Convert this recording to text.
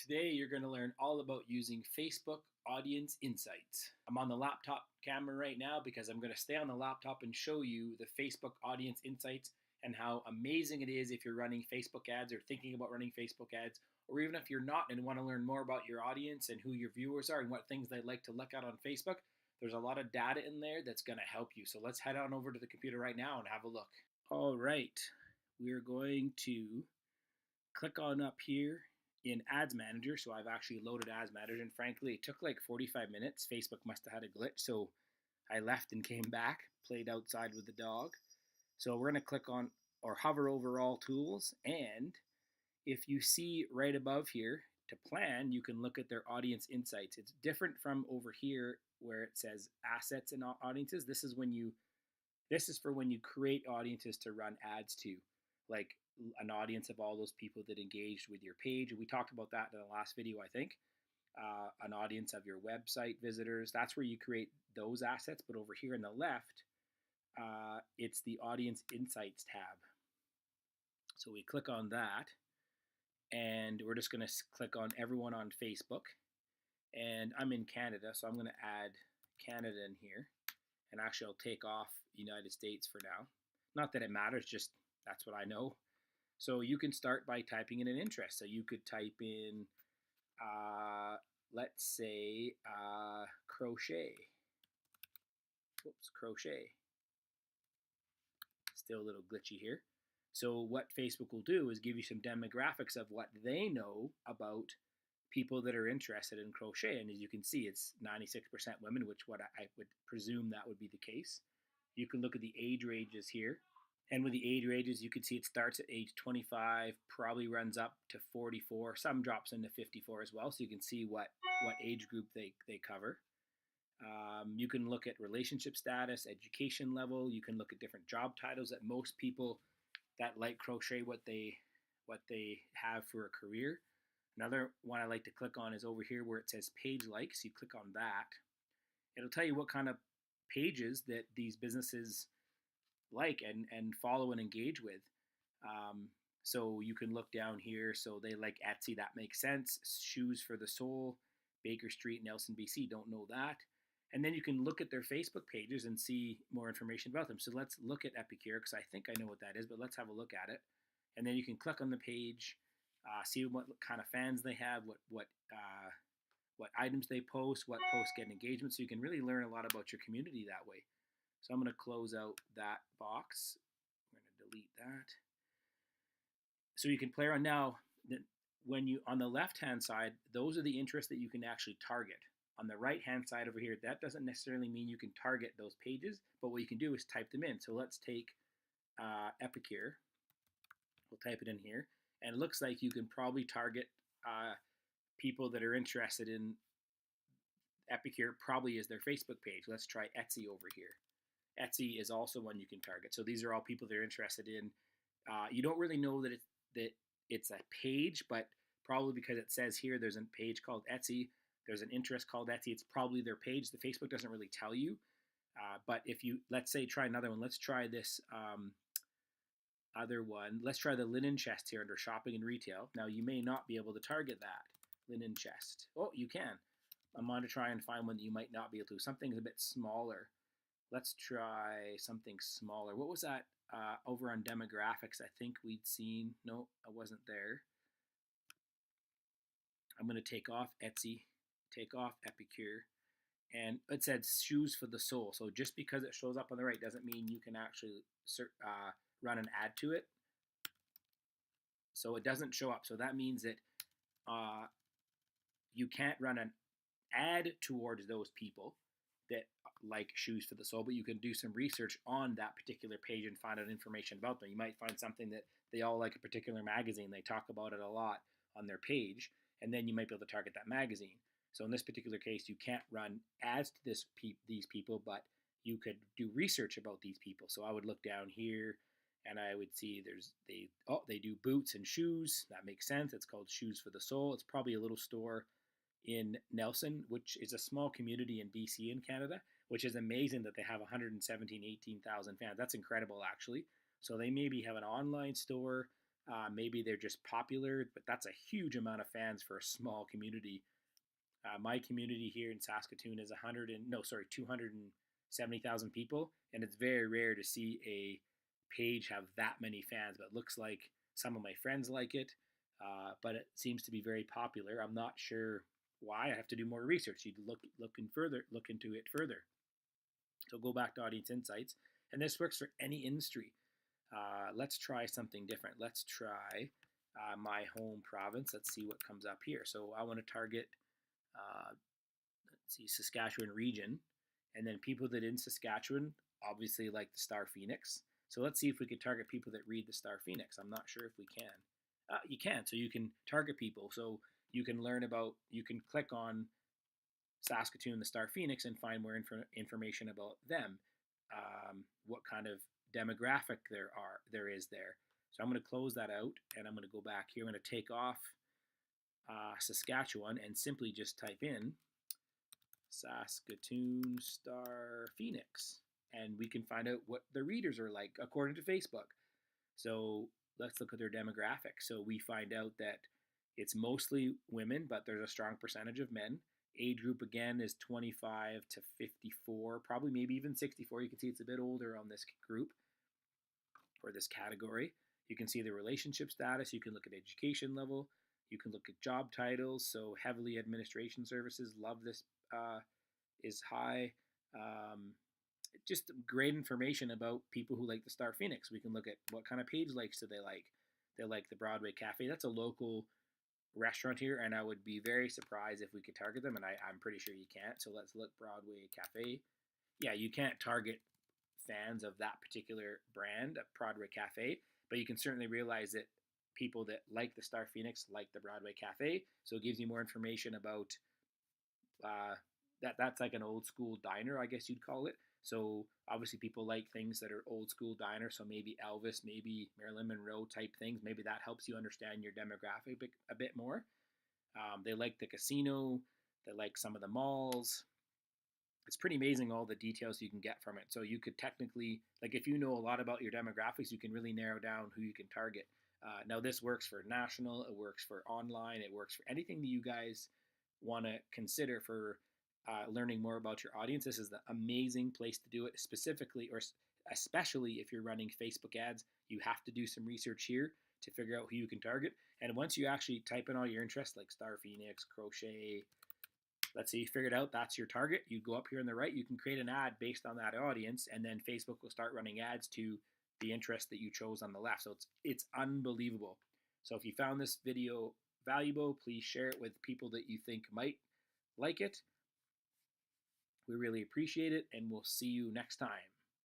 Today, you're going to learn all about using Facebook Audience Insights. I'm on the laptop camera right now because I'm going to stay on the laptop and show you the Facebook Audience Insights and how amazing it is if you're running Facebook ads or thinking about running Facebook ads, or even if you're not and want to learn more about your audience and who your viewers are and what things they like to look at on Facebook. There's a lot of data in there that's going to help you. So let's head on over to the computer right now and have a look. All right, we're going to click on up here in Ads Manager. So I've actually loaded Ads Manager, and frankly, it took like 45 minutes. Facebook must have had a glitch, so I left and came back, played outside with the dog. So we're going to click on or hover over all tools, and if you see right above here to plan, you can look at their audience insights. It's different from over here where it says assets and audiences. This is for when you create audiences to run ads to, like an audience of all those people that engaged with your page. We talked about that in the last video, I think. An audience of your website visitors. That's where you create those assets. But over here on the left, it's the Audience Insights tab. So we click on that, and we're just going to click on everyone on Facebook. And I'm in Canada, so I'm going to add Canada in here. And actually, I'll take off United States for now. Not that it matters, just that's what I know. So you can start by typing in an interest. So you could type in, let's say, crochet. Whoops, crochet. Still a little glitchy here. So what Facebook will do is give you some demographics of what they know about people that are interested in crochet. And as you can see, it's 96% women, which I would presume that would be the case. You can look at the age ranges here. And with the age ranges, you can see it starts at age 25, probably runs up to 44. Some drops into 54 as well, so you can see what age group they cover. You can look at relationship status, education level. You can look at different job titles that most people that like crochet, what they have for a career. Another one I like to click on is over here where it says page likes. You click on that. It'll tell you what kind of pages that these businesses like and follow and engage with. So you can look down here. So they like Etsy, that makes sense. Shoes for the Soul, Baker Street, Nelson, BC, don't know that. And then you can look at their Facebook pages and see more information about them. So let's look at Epicure, because I think I know what that is, but let's have a look at it. And then you can click on the page, see what kind of fans they have, what items they post, what posts get engagement. So you can really learn a lot about your community that way. So I'm going to close out that box. I'm going to delete that. So you can play around now. When you on the left-hand side, those are the interests that you can actually target. On the right-hand side over here, that doesn't necessarily mean you can target those pages, but what you can do is type them in. So let's take Epicure. We'll type it in here, and it looks like you can probably target people that are interested in Epicure. Probably is their Facebook page. Let's try Etsy over here. Etsy is also one you can target. So these are all people that are interested in. You don't really know that it's a page, but probably because it says here there's a page called Etsy, there's an interest called Etsy, it's probably their page. The Facebook doesn't really tell you. But if you, let's say, try another one. Let's try this other one. Let's try the linen chest here under shopping and retail. Now, you may not be able to target that linen chest. Oh, you can. I'm going to try and find one that you might not be able to. Something a bit smaller. Let's try something smaller. What was that over on demographics? I think we'd seen. No, I wasn't there. I'm going to take off Etsy, take off Epicure, and it said shoes for the soul. So just because it shows up on the right doesn't mean you can actually run an ad to it. So it doesn't show up. So that means that you can't run an ad towards those people that like shoes for the soul, but you can do some research on that particular page and find out information about them. You might find something that they all like, a particular magazine. They talk about it a lot on their page, and then you might be able to target that magazine. So in this particular case, you can't run ads to these people, but you could do research about these people. So I would look down here, and I would see they do boots and shoes. That makes sense. It's called Shoes for the Soul. It's probably a little store in Nelson, which is a small community in BC in Canada, which is amazing that they have 18,000 fans. That's incredible, actually. So they maybe have an online store. Maybe they're just popular, but that's a huge amount of fans for a small community. My community here in Saskatoon is 270,000 people, and it's very rare to see a page have that many fans. But it looks like some of my friends like it, but it seems to be very popular. I'm not sure why. I have to do more research. You'd look into it further. So go back to audience insights, and this works for any industry. Let's try something different. Let's try my home province. Let's see what comes up here. So I want to target, let's see, Saskatchewan region, and then people that in Saskatchewan obviously like the Star Phoenix. So let's see if we could target people that read the Star Phoenix. I'm not sure if we can. You can. So you can target people. So you can learn about. You can click on Saskatoon, the Star Phoenix, and find more information about them. What kind of demographic there is there. So I'm going to close that out, and I'm going to go back here. I'm going to take off Saskatchewan and simply just type in Saskatoon Star Phoenix, and we can find out what the readers are like according to Facebook. So let's look at their demographics. So we find out that it's mostly women, but there's a strong percentage of men. Age group again is 25 to 54, probably maybe even 64. You can see it's a bit older on this group or this category. You can see the relationship status. You can look at education level. You can look at job titles. So heavily administration services, love this, is high. Just great information about people who like the Star Phoenix. We can look at what kind of page likes do they like. They like the Broadway Cafe. That's a local restaurant here, and I would be very surprised if we could target them, and I'm pretty sure you can't. So let's look Broadway Cafe. Yeah, you can't target fans of that particular brand, Broadway Cafe, but you can certainly realize that people that like the Star Phoenix like the Broadway Cafe. So it gives you more information about that's like an old school diner, I guess you'd call it. So obviously people like things that are old school diner. So maybe Elvis, maybe Marilyn Monroe type things. Maybe that helps you understand your demographic a bit more. They like the casino. They like some of the malls. It's pretty amazing all the details you can get from it. So you could technically, like if you know a lot about your demographics, you can really narrow down who you can target. Now this works for national, it works for online, it works for anything that you guys want to consider for learning more about your audience. This is the amazing place to do it, specifically or especially if you're running Facebook ads. You have to do some research here to figure out who you can target. And once you actually type in all your interests like Star Phoenix, crochet, let's say you figured out that's your target, you go up here on the right, you can create an ad based on that audience, and then Facebook will start running ads to the interest that you chose on the left. So it's unbelievable. So if you found this video valuable, please share it with people that you think might like it. We really appreciate it, and we'll see you next time.